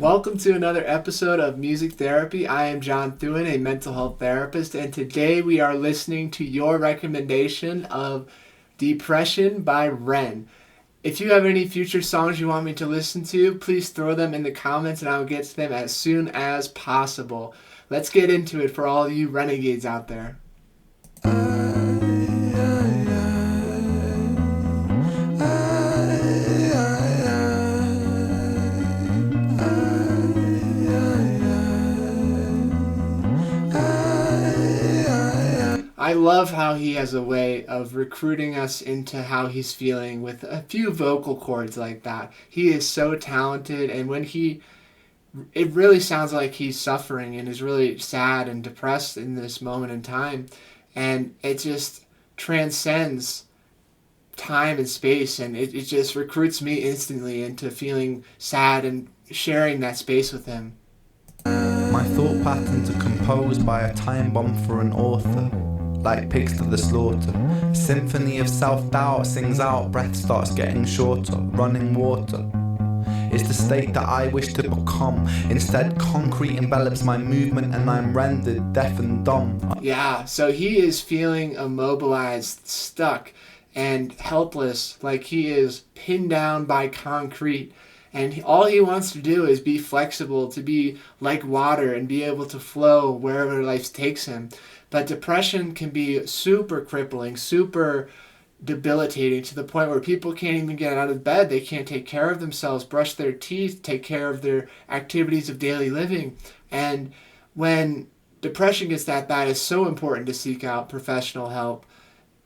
Welcome to another episode of Music Therapy. I am John Thewin, a mental health therapist, and today we are listening to your recommendation of Depression by REN. If you have any future songs you want me to listen to, please throw them in the comments and I will get to them as soon as possible. Let's get into it for all you renegades out there. I love how he has a way of recruiting us into how he's feeling with a few vocal chords like that. He is so talented, and it really sounds like he's suffering and is really sad and depressed in this moment in time, and it just transcends time and space, and it just recruits me instantly into feeling sad and sharing that space with him. My thought patterns are composed by a time bomb for an author, like pigs to the slaughter. Symphony of self-doubt sings out, breath starts getting shorter, running water. It's the state that I wish to become. Instead, concrete envelops my movement and I'm rendered deaf and dumb. Yeah, so he is feeling immobilized, stuck, and helpless, like he is pinned down by concrete. And all he wants to do is be flexible, to be like water and be able to flow wherever life takes him. But depression can be super crippling, super debilitating, to the point where people can't even get out of bed. They can't take care of themselves, brush their teeth, take care of their activities of daily living. And when depression gets that bad, it's so important to seek out professional help.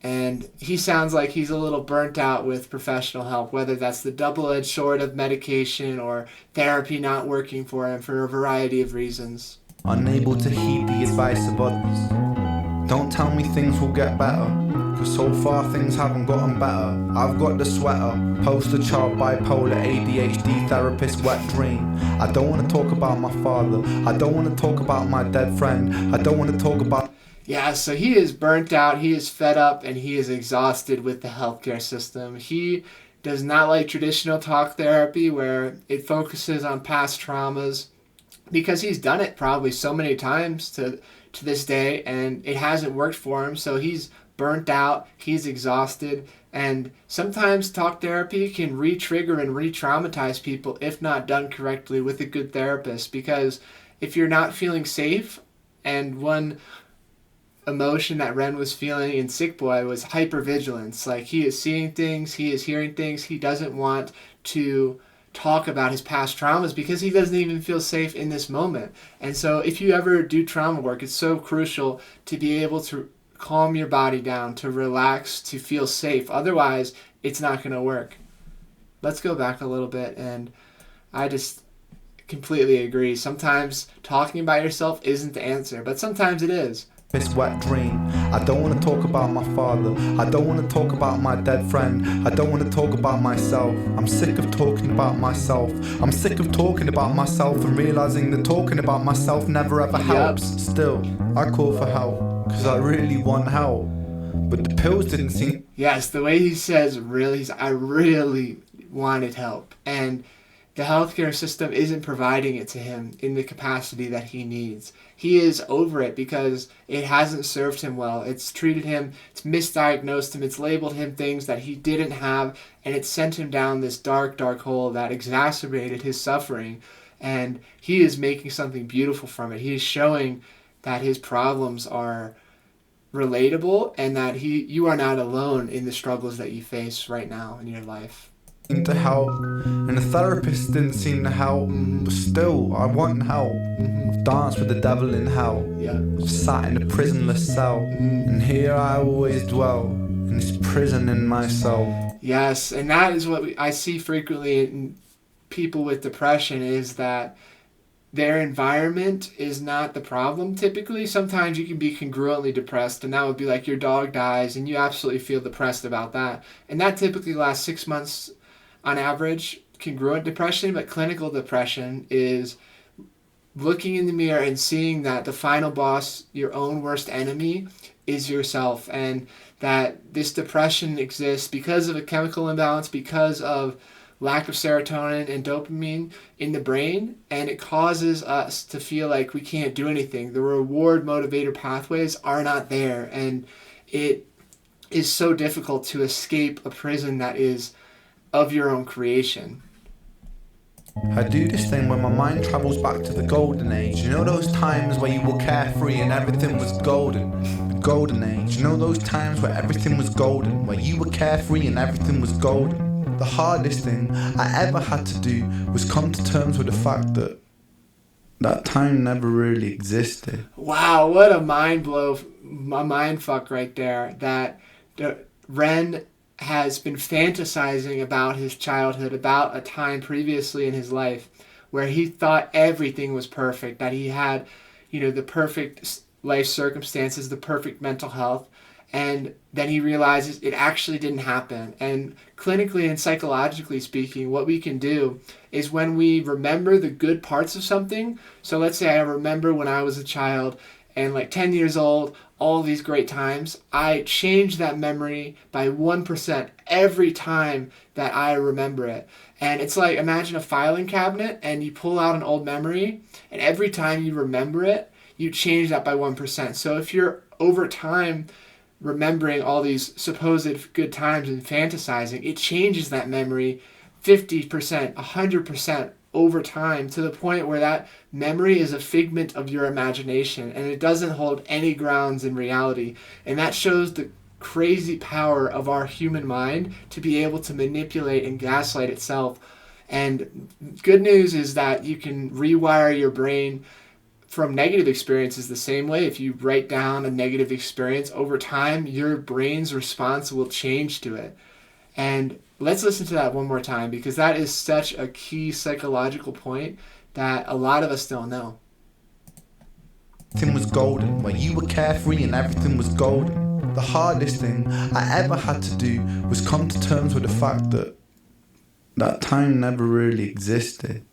And he sounds like he's a little burnt out with professional help, whether that's the double-edged sword of medication or therapy not working for him for a variety of reasons. Unable to heed the advice of others. Don't tell me things will get better, cause so far things haven't gotten better. I've got the sweater, poster child, bipolar, ADHD, therapist, wet dream. I don't want to talk about my father, I don't want to talk about my dead friend, I don't want to talk about... Yeah, so he is burnt out, he is fed up, and he is exhausted with the healthcare system. He does not like traditional talk therapy where it focuses on past traumas, because he's done it probably so many times to this day, and it hasn't worked for him. So he's burnt out, he's exhausted, and sometimes talk therapy can re-trigger and re-traumatize people if not done correctly with a good therapist. Because if you're not feeling safe, and one emotion that Ren was feeling in Sick Boy was hypervigilance. Like, he is seeing things, he is hearing things, he doesn't want to talk about his past traumas because he doesn't even feel safe in this moment. And so if you ever do trauma work, it's so crucial to be able to calm your body down, to relax, to feel safe. Otherwise, it's not going to work. Let's go back a little bit, and I just completely agree. Sometimes talking about yourself isn't the answer, but sometimes it is. This wet dream. I don't want to talk about my father, I don't want to talk about my dead friend, I don't want to talk about myself. I'm sick of talking about myself. I'm sick of talking about myself and realizing that talking about myself never ever helps. Still, I call for help because I really want help, but the pills didn't seem... Yes, the way he says really, I really wanted help, and the healthcare system isn't providing it to him in the capacity that he needs. He is over it because it hasn't served him well. It's treated him, it's misdiagnosed him, it's labeled him things that he didn't have, and it sent him down this dark, dark hole that exacerbated his suffering. And he is making something beautiful from it. He is showing that his problems are relatable and that you are not alone in the struggles that you face right now in your life. To help, and the therapist didn't seem to help, but still I want help. I've danced with the devil in hell, I've sat in a prisonless cell, and here I always dwell, in this prison in my soul. Yes, and that is what I see frequently in people with depression, is that their environment is not the problem typically. Sometimes you can be congruently depressed, and that would be like your dog dies and you absolutely feel depressed about that, and that typically lasts 6 months on average, congruent depression. But clinical depression is looking in the mirror and seeing that the final boss, your own worst enemy, is yourself, and that this depression exists because of a chemical imbalance, because of lack of serotonin and dopamine in the brain, and it causes us to feel like we can't do anything. The reward motivator pathways are not there, and it is so difficult to escape a prison that is of your own creation. I do this thing when my mind travels back to the golden age. You know those times where you were carefree and everything was golden? The golden age. You know those times where everything was golden, where you were carefree and everything was golden? The hardest thing I ever had to do was come to terms with the fact that that time never really existed. Wow, what a mind fuck right there. That Ren has been fantasizing about his childhood, about a time previously in his life where he thought everything was perfect, that he had, the perfect life circumstances, the perfect mental health, and then he realizes it actually didn't happen. And clinically and psychologically speaking, what we can do is when we remember the good parts of something, so let's say I remember when I was a child and like 10 years old, all these great times, I change that memory by 1% every time that I remember it. And it's like, imagine a filing cabinet and you pull out an old memory, and every time you remember it, you change that by 1%. So if you're over time remembering all these supposed good times and fantasizing, it changes that memory 50%, 100% over time, to the point where that memory is a figment of your imagination and it doesn't hold any grounds in reality. And that shows the crazy power of our human mind to be able to manipulate and gaslight itself. And good news is that you can rewire your brain from negative experiences the same way. If you write down a negative experience, over time your brain's response will change to it. And let's listen to that one more time, because that is such a key psychological point that a lot of us don't know. Everything was golden, where you were carefree and everything was golden. The hardest thing I ever had to do was come to terms with the fact that that time never really existed.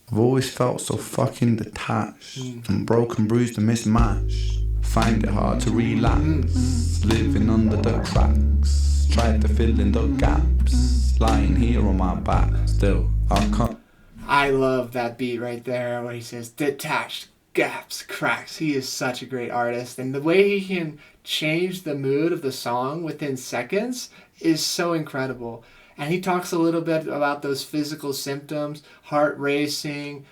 I've always felt so fucking detached and broken, bruised and mismatched. Find it hard to relax, living under the cracks. Tried to fill in the gaps, lying here on my back. Still, I can't. I love that beat right there where he says detached, gaps, cracks. He is such a great artist, and the way he can change the mood of the song within seconds is so incredible. And he talks a little bit about those physical symptoms, heart racing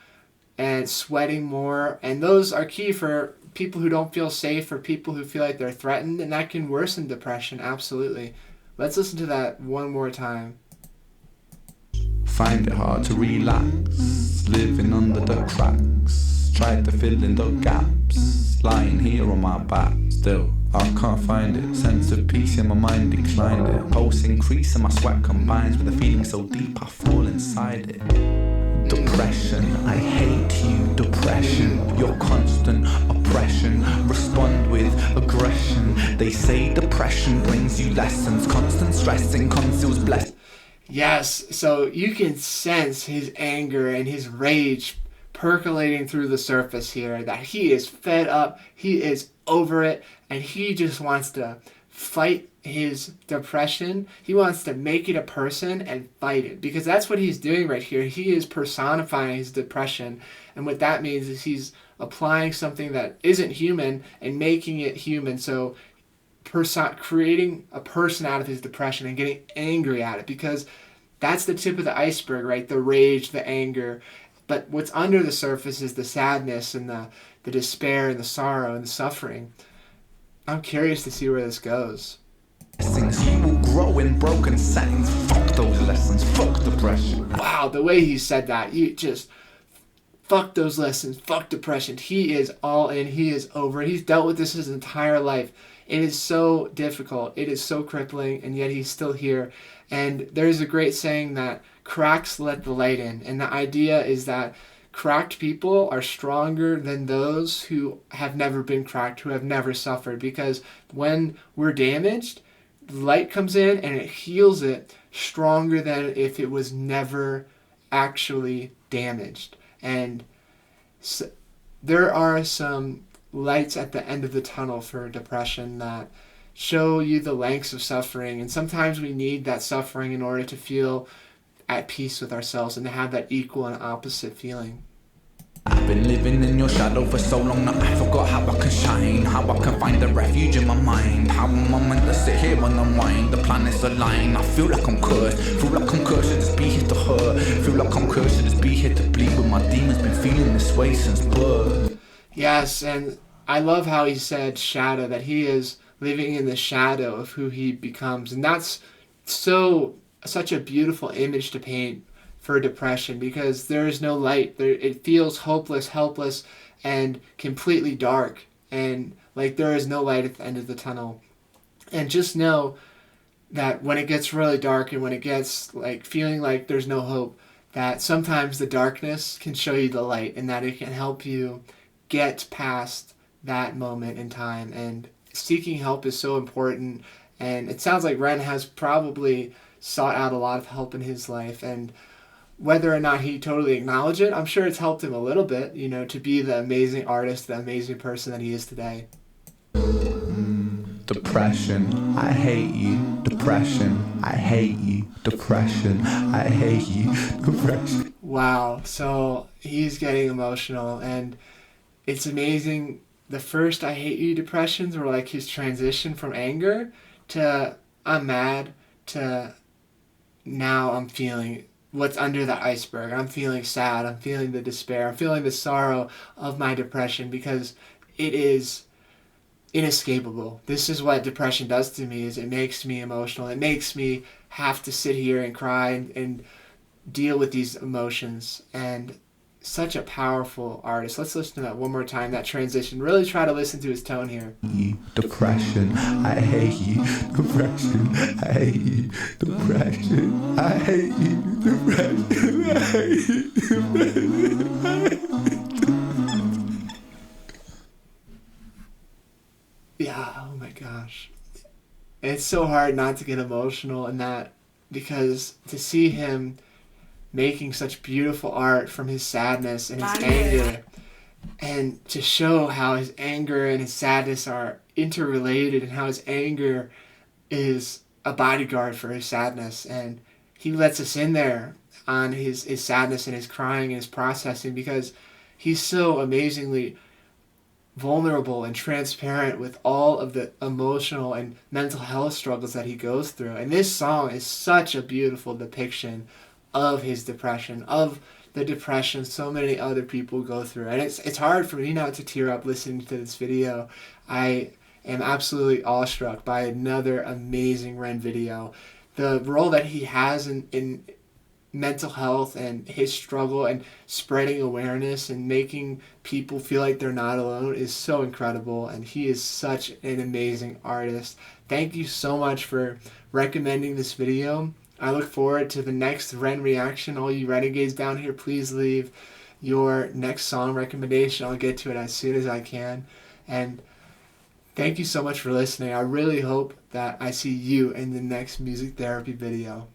and sweating more, and those are key for people who don't feel safe or people who feel like they're threatened, and that can worsen depression, absolutely. Let's listen to that one more time. Find it hard to relax, living under the cracks. Tried to fill in the gaps, lying here on my back. Still, I can't find it. Sense of peace in my mind declined it. Pulse increase and my sweat combines with a feeling so deep I fall inside it. Depression, I hate you, depression. Your constant oppression, respond with aggression. They say depression brings you lessons. Constant stressing conceals blessings. Yes, so you can sense his anger and his rage percolating through the surface here, that he is fed up, he is over it, and he just wants to fight his depression. He wants to make it a person and fight it, because that's what he's doing right here. He is personifying his depression, and what that means is he's applying something that isn't human and making it human. So creating a person out of his depression and getting angry at it, because that's the tip of the iceberg, right? The rage, the anger. But what's under the surface is the sadness and the despair and the sorrow and the suffering. I'm curious to see where this goes. You will grow in broken settings. Fuck those lessons. Fuck depression. Wow, the way he said that, you just fuck those lessons. Fuck depression. He is all in. He is over it. He's dealt with this his entire life. It is so difficult. It is so crippling, and yet he's still here. And there's a great saying that cracks let the light in. And the idea is that cracked people are stronger than those who have never been cracked, who have never suffered. Because when we're damaged, the light comes in and it heals it stronger than if it was never actually damaged. And so there are some lights at the end of the tunnel for depression that show you the lengths of suffering, and sometimes we need that suffering in order to feel at peace with ourselves and to have that equal and opposite feeling. I've been living in your shadow for so long that I forgot how I can shine, how I can find a refuge in my mind, how am I meant to sit here and unwind? The planets align, I feel like I'm cursed, feel like I'm cursed to just be here to hurt, feel like I'm cursed to just be here to bleed, but my demons been feeling this way since birth. Yes, and I love how he said shadow, that he is living in the shadow of who he becomes, and that's such a beautiful image to paint for depression, because there is no light. It feels hopeless, helpless, and completely dark, and like there is no light at the end of the tunnel. And just know that when it gets really dark and when it gets like feeling like there's no hope, that sometimes the darkness can show you the light, and that it can help you get past that moment in time. And seeking help is so important, and it sounds like Ren has probably sought out a lot of help in his life, and whether or not he totally acknowledged it, I'm sure it's helped him a little bit, to be the amazing artist, the amazing person that he is today. Depression, I hate you. Depression, I hate you. Depression, I hate you. Depression. Wow, so he's getting emotional, and it's amazing. The first I hate you depressions were like his transition from anger to I'm mad to now I'm feeling what's under the iceberg. I'm feeling sad. I'm feeling the despair. I'm feeling the sorrow of my depression, because it is inescapable. This is what depression does to me, is it makes me emotional. It makes me have to sit here and cry and deal with these emotions. And such a powerful artist. Let's listen to that one more time, that transition. Really try to listen to his tone here. Depression, I hate you. Depression, I hate you. Depression, I hate you. Depression, I hate you. Depression, I hate you. Yeah, oh my gosh. It's so hard not to get emotional in that, because to see him making such beautiful art from his sadness and his anger, and to show how his anger and his sadness are interrelated, and how his anger is a bodyguard for his sadness, and he lets us in there on his sadness and his crying and his processing, because he's so amazingly vulnerable and transparent with all of the emotional and mental health struggles that he goes through. And this song is such a beautiful depiction of his depression, of the depression so many other people go through. And it's hard for me not to tear up listening to this video. I am absolutely awestruck by another amazing Ren video. The role that he has in mental health and his struggle and spreading awareness and making people feel like they're not alone is so incredible, and he is such an amazing artist. Thank you so much for recommending this video. I look forward to the next Ren reaction. All you renegades down here, please leave your next song recommendation. I'll get to it as soon as I can. And thank you so much for listening. I really hope that I see you in the next music therapy video.